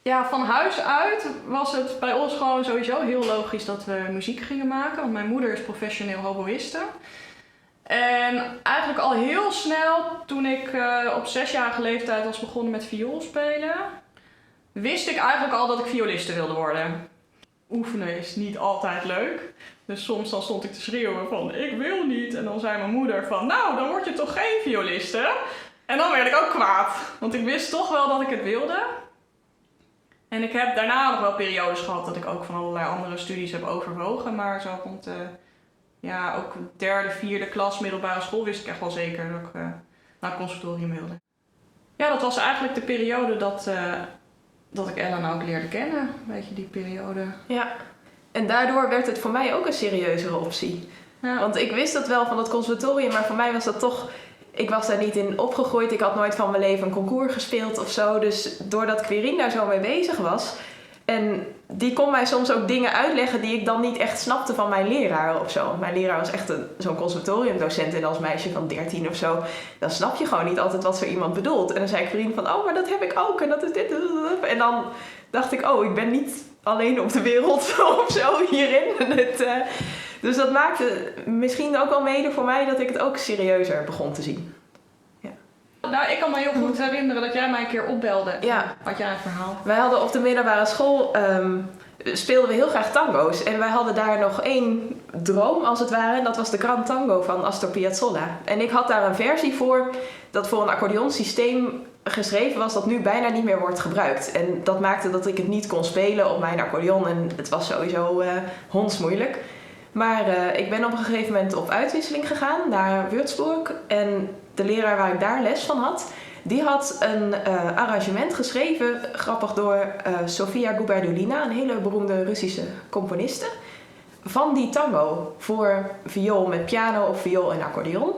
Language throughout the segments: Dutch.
Ja, van huis uit was het bij ons gewoon sowieso heel logisch dat we muziek gingen maken. Want mijn moeder is professioneel hoboïste. En eigenlijk al heel snel, toen ik op 6-jarige leeftijd was begonnen met viool spelen, wist ik eigenlijk al dat ik violiste wilde worden. Oefenen is niet altijd leuk. Dus soms dan stond ik te schreeuwen van ik wil niet. En dan zei mijn moeder van nou, dan word je toch geen violiste. En dan werd ik ook kwaad. Want ik wist toch wel dat ik het wilde. En ik heb daarna nog wel periodes gehad dat ik ook van allerlei andere studies heb overwogen. Maar zo rond ook 3e, 4e klas middelbare school wist ik echt wel zeker dat ik naar het conservatorium wilde. Ja, dat was eigenlijk de periode dat ik Ellen ook leerde kennen. Weet je, die periode. Ja, en daardoor werd het voor mij ook een serieuzere optie. Ja. Want ik wist dat wel van het conservatorium, maar voor mij was dat toch... Ik was daar niet in opgegroeid, ik had nooit van mijn leven een concours gespeeld of zo. Dus doordat Quirin daar zo mee bezig was... En die kon mij soms ook dingen uitleggen die ik dan niet echt snapte van mijn leraar of zo. Mijn leraar was echt zo'n conservatoriumdocent en als meisje van 13 of zo... dan snap je gewoon niet altijd wat zo iemand bedoelt. En dan zei Quirin van, oh, maar dat heb ik ook en dat is dit. En dan dacht ik, oh, ik ben niet alleen op de wereld of zo hierin. Dus dat maakte misschien ook wel mede voor mij dat ik het ook serieuzer begon te zien. Ja. Nou, ik kan me heel goed herinneren dat jij mij een keer opbelde. Ja. Had jij een verhaal? Wij hadden op de middelbare school, speelden we heel graag tango's. En wij hadden daar nog één droom als het ware. En dat was de Grand Tango van Astor Piazzolla. En ik had daar een versie voor dat voor een accordeonsysteem geschreven was dat nu bijna niet meer wordt gebruikt. En dat maakte dat ik het niet kon spelen op mijn accordeon. En het was sowieso hondsmoeilijk. Maar ik ben op een gegeven moment op uitwisseling gegaan naar Würzburg. En de leraar waar ik daar les van had, die had een arrangement geschreven, grappig door Sofia Gubaidulina, een hele beroemde Russische componiste, van die tango voor viool met piano of viool en accordeon.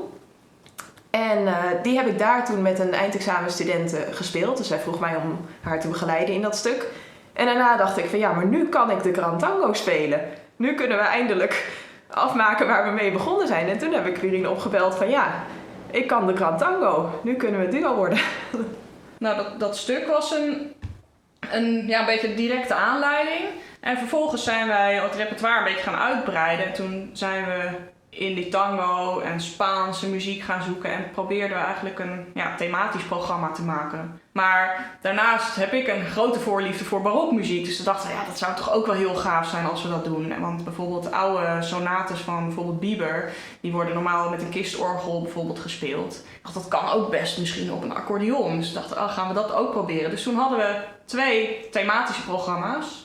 En die heb ik daar toen met een eindexamenstudent gespeeld. Dus zij vroeg mij om haar te begeleiden in dat stuk. En daarna dacht ik van ja, maar nu kan ik de Grand Tango spelen. Nu kunnen we eindelijk afmaken waar we mee begonnen zijn. En toen heb ik Quirin opgebeld van ja, ik kan de Grand Tango. Nu kunnen we duo worden. Nou, dat stuk was een beetje directe aanleiding. En vervolgens zijn wij het repertoire een beetje gaan uitbreiden. Toen zijn we in die tango en Spaanse muziek gaan zoeken en probeerden we eigenlijk een thematisch programma te maken. Maar daarnaast heb ik een grote voorliefde voor barokmuziek. Dus we dachten, dat zou toch ook wel heel gaaf zijn als we dat doen. Want bijvoorbeeld oude sonates van bijvoorbeeld Bieber, die worden normaal met een kistorgel bijvoorbeeld gespeeld. Ik dacht, dat kan ook best misschien op een accordeon. Dus we dachten, gaan we dat ook proberen. Dus toen hadden we 2 thematische programma's.